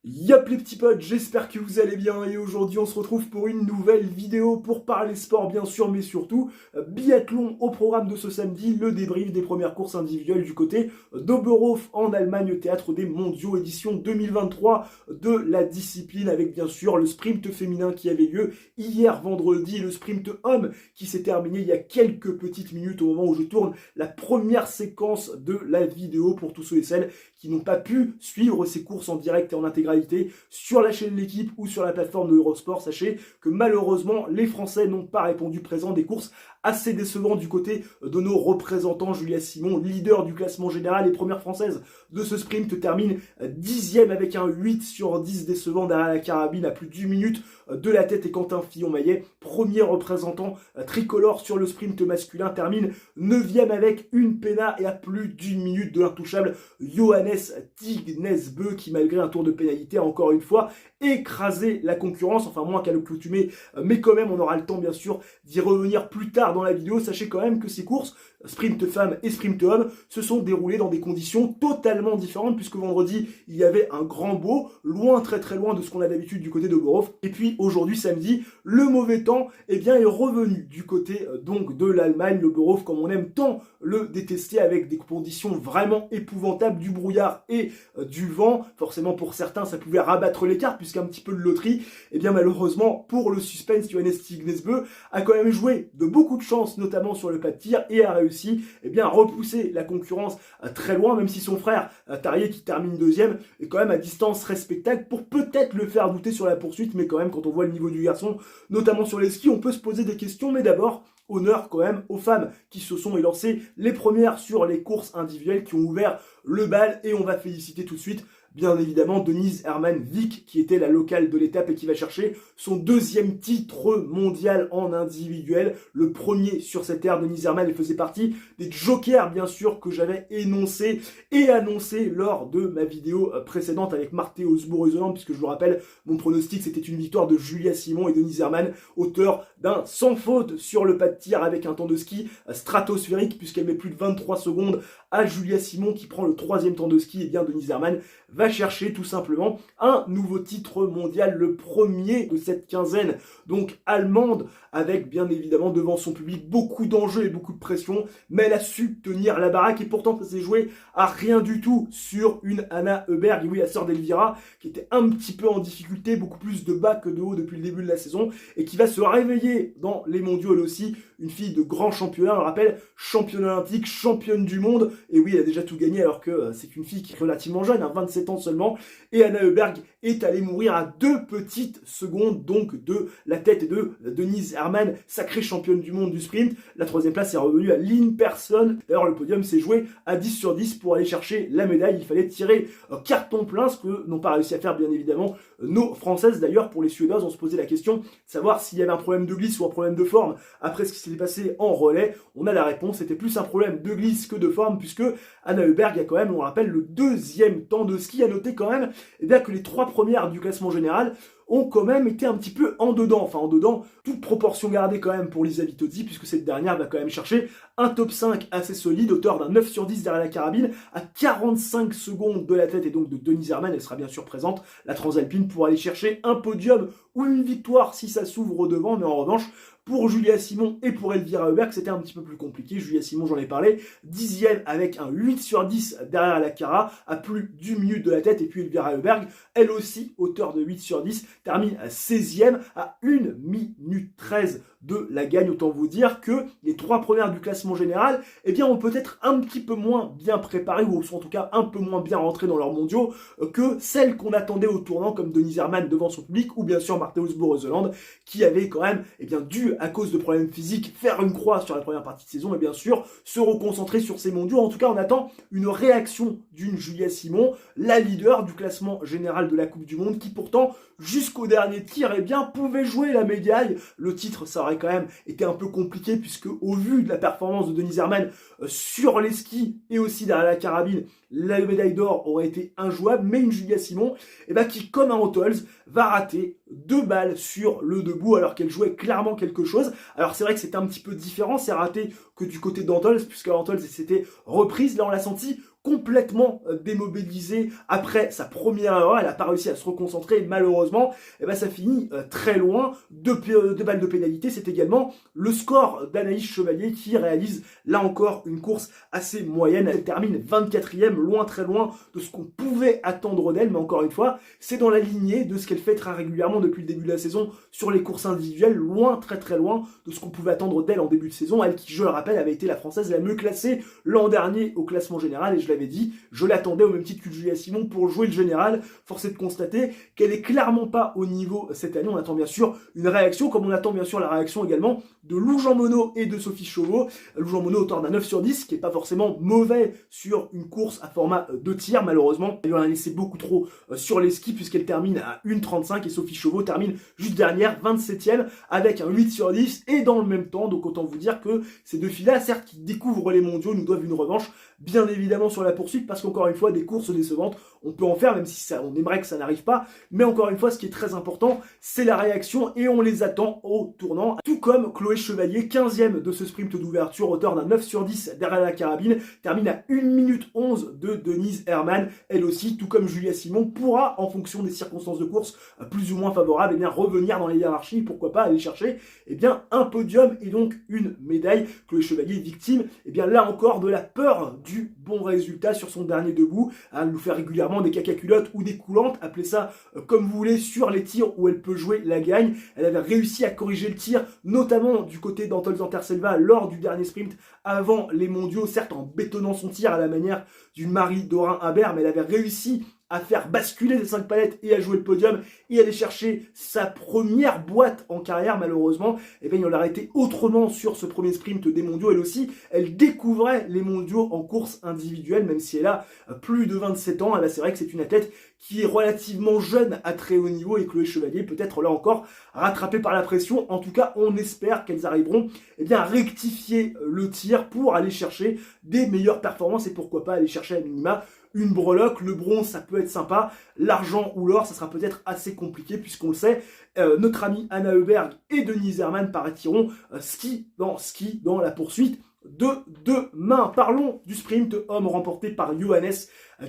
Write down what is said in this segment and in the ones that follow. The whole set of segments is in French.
Yop les petits potes, j'espère que vous allez bien et aujourd'hui on se retrouve pour une nouvelle vidéo pour parler sport bien sûr mais surtout biathlon au programme de ce samedi, le débrief des premières courses individuelles du côté d'Oberhof en Allemagne au théâtre des mondiaux édition 2023 de la discipline avec bien sûr le sprint féminin qui avait lieu hier vendredi, le sprint homme qui s'est terminé il y a quelques petites minutes au moment où je tourne la première séquence de la vidéo pour tous ceux et celles qui n'ont pas pu suivre ces courses en direct et en intégralité sur la chaîne de l'équipe ou sur la plateforme de Eurosport. Sachez que malheureusement, les Français n'ont pas répondu présent, des courses assez décevantes du côté de nos représentants. Julia Simon, leader du classement général et première française de ce sprint, termine 10e avec un 8 sur 10 décevant derrière la carabine à plus d'1 minute de la tête. Et Quentin Fillon-Maillet, premier représentant tricolore sur le sprint masculin, termine 9e avec une pénale et à plus d'1 minute de l'intouchable Johannes Tignesbø qui, malgré un tour de pénalité, a encore une fois écrasé la concurrence, enfin moins qu'à l'accoutumée, mais quand même on aura le temps bien sûr d'y revenir plus tard dans la vidéo. Sachez quand même que ces courses, sprint femme et sprint homme, se sont déroulées dans des conditions totalement différentes puisque vendredi il y avait un grand beau, loin, très très loin de ce qu'on a d'habitude du côté de Oberhof, et puis aujourd'hui samedi, le mauvais temps est revenu du côté donc de l'Allemagne, le Oberhof comme on aime tant le détester, avec des conditions vraiment épouvantables, du brouillard et du vent. Forcément pour certains ça pouvait rabattre les cartes puisqu'un petit peu de loterie, et bien malheureusement pour le suspense, Johannes Tignesbø a quand même joué de beaucoup de chance, notamment sur le pas de tir, et a réussi à repousser la concurrence très loin, même si son frère Tarjei, qui termine deuxième, est quand même à distance respectable pour peut-être le faire douter sur la poursuite. Mais quand même, quand on voit le niveau du garçon, notamment sur les skis, on peut se poser des questions. Mais d'abord, honneur quand même aux femmes qui se sont élancées les premières sur les courses individuelles, qui ont ouvert le bal, et on va féliciter tout de suite bien évidemment Denise Herman-Wick qui était la locale de l'étape et qui va chercher son deuxième titre mondial en individuel, le premier sur cette ère. Denise Herman, elle faisait partie des jokers bien sûr que j'avais énoncé et annoncé lors de ma vidéo précédente avec Mateusz Borozeland, puisque je vous rappelle, mon pronostic c'était une victoire de Julia Simon et Denise Herman, auteur d'un sans faute sur le pas de tir avec un temps de ski stratosphérique puisqu'elle met plus de 23 secondes à Julia Simon qui prend le troisième temps de ski. Et bien Denise Herman va chercher tout simplement un nouveau titre mondial, le premier de cette quinzaine donc allemande, avec bien évidemment devant son public beaucoup d'enjeux et beaucoup de pression, mais elle a su tenir la baraque. Et pourtant ça s'est joué à rien du tout sur une Anna Heuberg, oui la sœur d'Elvira, qui était un petit peu en difficulté, beaucoup plus de bas que de haut depuis le début de la saison, et qui va se réveiller dans les mondiaux elle aussi, une fille de grand championnat, on le rappelle, championne olympique, championne du monde, et oui elle a déjà tout gagné alors que c'est une fille qui est relativement jeune, 27 ans seulement, et Anna Heuberg est allée mourir à 2 petites secondes donc de la tête de Denise Herman, sacrée championne du monde du sprint. La troisième place est revenue à Lynn Persson. D'ailleurs le podium s'est joué à 10 sur 10 pour aller chercher la médaille. Il fallait tirer carton plein, ce que n'ont pas réussi à faire bien évidemment nos Françaises. D'ailleurs pour les Suédoises, on se posait la question de savoir s'il y avait un problème de glisse ou un problème de forme après ce qui s'était passé en relais. On a la réponse, c'était plus un problème de glisse que de forme, puisque Anna Heuberg a quand même, on rappelle, le deuxième temps de ski. À noter quand même que les 3 premières du classement général ont quand même été un petit peu en dedans, toute proportion gardée quand même pour Lisa Vitozzi, puisque cette dernière va quand même chercher un top 5 assez solide, auteur d'un 9 sur 10 derrière la carabine, à 45 secondes de la tête et donc de Denise Herman. Elle sera bien sûr présente, la transalpine, pour aller chercher un podium ou une victoire si ça s'ouvre au devant. Mais en revanche, pour Julia Simon et pour Elvira Heuberg, c'était un petit peu plus compliqué. Julia Simon, j'en ai parlé, 10e avec un 8 sur 10 derrière la cara, à plus d'1 minute de la tête. Et puis Elvira Heuberg, elle aussi, auteur de 8 sur 10, termine à 16e à 1 minute 13 de la gagne. Autant vous dire que les 3 premières du classement général, ont peut-être un petit peu moins bien préparé, ou sont en tout cas un peu moins bien rentrés dans leurs mondiaux que celles qu'on attendait au tournant, comme Denise Herman devant son public, ou bien sûr Mateusz Borozeland, qui avait quand même dû, à cause de problèmes physiques, faire une croix sur la première partie de saison, et bien sûr se reconcentrer sur ces mondiaux. En tout cas, on attend une réaction d'une Julia Simon, la leader du classement général de la Coupe du Monde, qui pourtant, jusqu'au dernier tir, pouvait jouer la médaille. Le titre, ça aurait quand même été un peu compliqué, puisque au vu de la performance de Denise Herman sur les skis et aussi derrière la carabine, la médaille d'or aurait été injouable. Mais une Julia Simon qui, comme un Hotels, va rater 2 balles sur le debout alors qu'elle jouait clairement quelque chose. Alors c'est vrai que c'était un petit peu différent, c'est raté que du côté d'Antolz, puisque Antolz s'était reprise. Là on l'a senti complètement démobilisée après sa première erreur. Elle n'a pas réussi à se reconcentrer, malheureusement. Et ça finit très loin. Deux balles de pénalité. C'est également le score d'Anaïs Chevalier qui réalise là encore une course assez moyenne. Elle termine 24e, loin, très loin de ce qu'on pouvait attendre d'elle. Mais encore une fois, c'est dans la lignée de ce qu'elle fait très régulièrement depuis le début de la saison sur les courses individuelles. Loin, très très loin de ce qu'on pouvait attendre d'elle en début de saison. Elle qui, je le rappelle, avait été la Française la mieux classée l'an dernier au classement général. Et je l'avais dit, je l'attendais au même titre que Julia Simon pour jouer le général. Force est de constater qu'elle est clairement pas au niveau cette année. On attend bien sûr une réaction, comme on attend bien sûr la réaction également de Lou Jean Monod et de Sophie Chauveau. Lou Jean Monod auteur d'un 9 sur 10, qui est pas forcément mauvais sur une course à format 2 tirs, malheureusement. Elle lui en a laissé beaucoup trop sur les skis, puisqu'elle termine à 1,35 et Sophie Chauveau termine juste dernière, 27e, avec un 8 sur 10 et dans le même temps. Donc autant vous dire que ces deux filles-là, certes, qui découvrent les mondiaux, nous doivent une revanche, bien évidemment sur la poursuite, parce qu'encore une fois, des courses décevantes, on peut en faire, même si on aimerait que ça n'arrive pas. Mais encore une fois, ce qui est très important, c'est la réaction et on les attend au tournant. Tout comme Chloé Chevalier, 15e de ce sprint d'ouverture, auteur d'un 9 sur 10 derrière la carabine, termine à 1 minute 11 de Denise Herrmann. Elle aussi, tout comme Julia Simon, pourra, en fonction des circonstances de course plus ou moins favorables, revenir dans les hiérarchies, pourquoi pas aller chercher un podium et donc une médaille. Chloé Chevalier est victime, là encore, de la peur du bon résultat sur son dernier debout. Elle nous fait régulièrement des caca-culottes ou des coulantes, appelez ça comme vous voulez, sur les tirs où elle peut jouer la gagne. Elle avait réussi à corriger le tir, notamment du côté d'Anton Zanterselva lors du dernier sprint avant les mondiaux, certes en bétonnant son tir à la manière d'une Marie Dorin-Habert, mais elle avait réussi à faire basculer les 5 palettes et à jouer le podium et aller chercher sa première boîte en carrière. Malheureusement, il aurait été autrement sur ce premier sprint des mondiaux. Elle aussi, elle découvrait les mondiaux en course individuelle, même si elle a plus de 27 ans. C'est vrai que c'est une athlète qui est relativement jeune à très haut niveau et Chloé Chevalier peut-être là encore rattrapée par la pression. En tout cas, on espère qu'elles arriveront à rectifier le tir pour aller chercher des meilleures performances et pourquoi pas aller chercher à minima une breloque. Le bronze, ça peut être sympa. L'argent ou l'or, ça sera peut-être assez compliqué puisqu'on le sait, notre amie Anna Heuberg et Denise Herrmann partiront ski dans la poursuite de demain. Parlons du sprint homme remporté par Johannes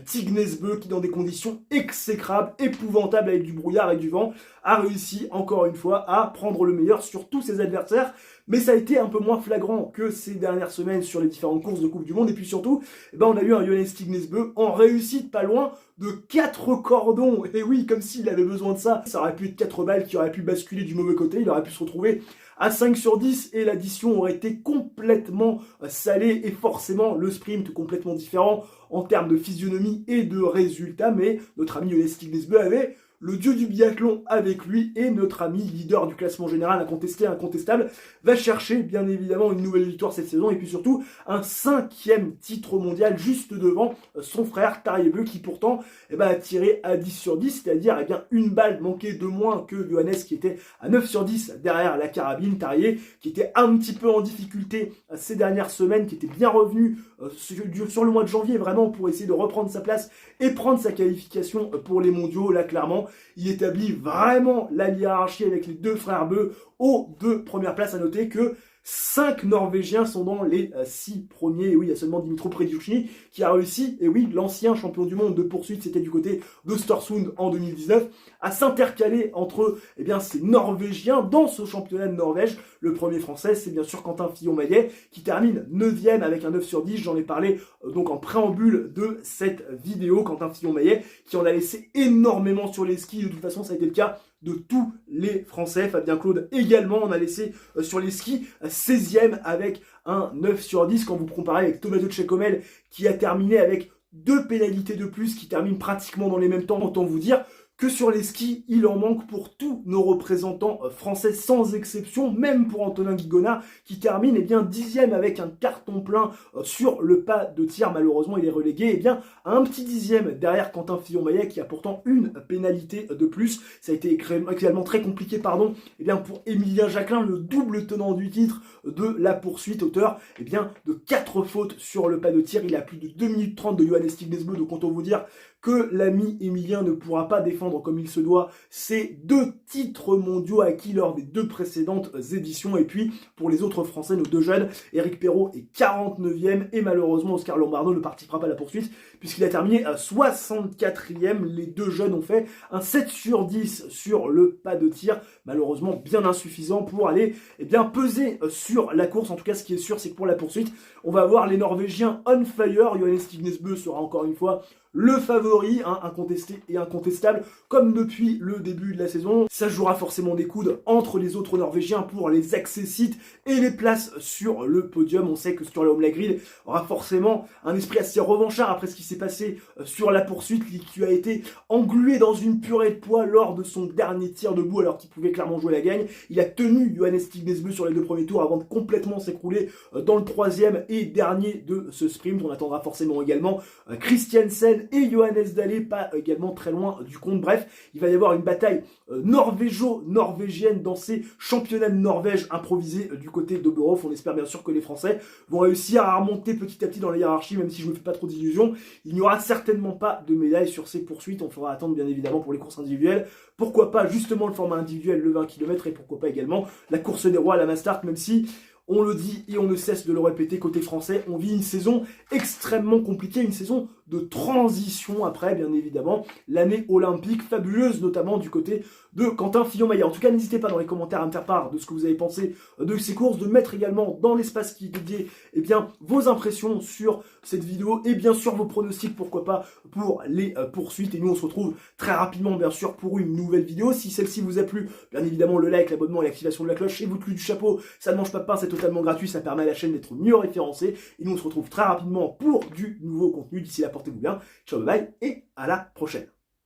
Tignesbø qui, dans des conditions exécrables, épouvantables avec du brouillard et du vent, a réussi encore une fois à prendre le meilleur sur tous ses adversaires. Mais ça a été un peu moins flagrant que ces dernières semaines sur les différentes courses de Coupe du Monde. Et puis surtout, on a eu un Johannes Tignesbø en réussite pas loin de 4 cordons. Et oui, comme s'il avait besoin de ça. Ça aurait pu être 4 balles qui auraient pu basculer du mauvais côté. Il aurait pu se retrouver à 5 sur 10 et l'addition aurait été complètement salée et forcément le sprint complètement différent en termes de physionomie et de résultats. Mais notre ami Johannes Tignesbø avait le dieu du biathlon avec lui et notre ami leader du classement général incontestable va chercher bien évidemment une nouvelle victoire cette saison et puis surtout un 5e titre mondial juste devant son frère Tarjei qui pourtant a tiré à 10 sur 10, c'est-à-dire une balle manquée de moins que Johannes qui était à 9 sur 10 derrière la carabine. Tarjei qui était un petit peu en difficulté ces dernières semaines, qui était bien revenu sur le mois de janvier vraiment pour essayer de reprendre sa place et prendre sa qualification pour les mondiaux. Là clairement il établit vraiment la hiérarchie avec les deux frères Bø aux 2 premières places. À noter que 5 Norvégiens sont dans les 6 premiers. Et oui, il y a seulement Dimitro Prediucci qui a réussi, et oui, l'ancien champion du monde de poursuite, c'était du côté de Storsund en 2019, à s'intercaler entre ces Norvégiens dans ce championnat de Norvège. Le premier français, c'est bien sûr Quentin Fillon-Maillet, qui termine 9e avec un 9 sur 10. J'en ai parlé donc en préambule de cette vidéo. Quentin Fillon-Maillet, qui en a laissé énormément sur les skis. De toute façon, ça a été le cas de tous les Français. Fabien Claude également en a laissé sur les skis, 16e avec un 9 sur 10. Quand vous comparez avec Tommaso Tchèquemel qui a terminé avec 2 pénalités de plus, qui termine pratiquement dans les mêmes temps, autant vous dire que sur les skis, il en manque pour tous nos représentants français sans exception, même pour Antonin Guigona qui termine 10e avec un carton plein sur le pas de tir. Malheureusement, il est relégué à un petit 10e derrière Quentin Fillon-Maillet qui a pourtant une pénalité de plus. Ça a été également très compliqué pour Émilien Jacquelin, le double tenant du titre de la poursuite, auteur de 4 fautes sur le pas de tir. Il a plus de 2 minutes 30 de Johannes Tignesbø, donc autant vous dire que l'ami Emilien ne pourra pas défendre comme il se doit ses 2 titres mondiaux acquis lors des 2 précédentes éditions. Et puis, pour les autres Français, nos 2 jeunes, Éric Perrault est 49e et malheureusement, Oscar Lombardo ne participera pas à la poursuite puisqu'il a terminé à 64e. Les 2 jeunes ont fait un 7 sur 10 sur le pas de tir, malheureusement bien insuffisant pour aller peser sur la course. En tout cas, ce qui est sûr, c'est que pour la poursuite, on va avoir les Norvégiens on fire. Johannes Tignesbø sera encore une fois le favori, incontesté et incontestable, comme depuis le début de la saison. Ça jouera forcément des coudes entre les autres Norvégiens pour les accessites et les places sur le podium. On sait que Sturla Holmgren aura forcément un esprit assez revanchard après ce qui s'est passé sur la poursuite, qui a été englué dans une purée de poids lors de son dernier tir debout alors qu'il pouvait clairement jouer la gagne. Il a tenu Johannes Tignesbø sur les 2 premiers tours avant de complètement s'écrouler dans le 3e et dernier de ce sprint. On attendra forcément également Christiansen et Johannes Dalle, pas également très loin du compte. Bref, il va y avoir une bataille norvégienne dans ces championnats de Norvège improvisés du côté d'Oberhof. On espère bien sûr que les Français vont réussir à remonter petit à petit dans la hiérarchie, même si je ne me fais pas trop d'illusions. Il n'y aura certainement pas de médaille sur ces poursuites. On fera attendre bien évidemment pour les courses individuelles. Pourquoi pas justement le format individuel, le 20 km, et pourquoi pas également la course des rois, la Mastart, même si on le dit et on ne cesse de le répéter, côté français, on vit une saison extrêmement compliquée, une saison de transition après, bien évidemment, l'année olympique fabuleuse, notamment du côté de Quentin Fillon-Maillet. En tout cas, n'hésitez pas dans les commentaires à me faire part de ce que vous avez pensé de ces courses, de mettre également dans l'espace qui est dédié vos impressions sur cette vidéo et bien sûr vos pronostics, pourquoi pas, pour les poursuites. Et nous, on se retrouve très rapidement, bien sûr, pour une nouvelle vidéo. Si celle-ci vous a plu, bien évidemment, le like, l'abonnement et l'activation de la cloche, et vous clou du chapeau, ça ne mange pas de pain, c'est totalement gratuit, ça permet à la chaîne d'être mieux référencée. Et nous, on se retrouve très rapidement pour du nouveau contenu. D'ici là, portez-vous bien. Ciao, bye bye, et à la prochaine.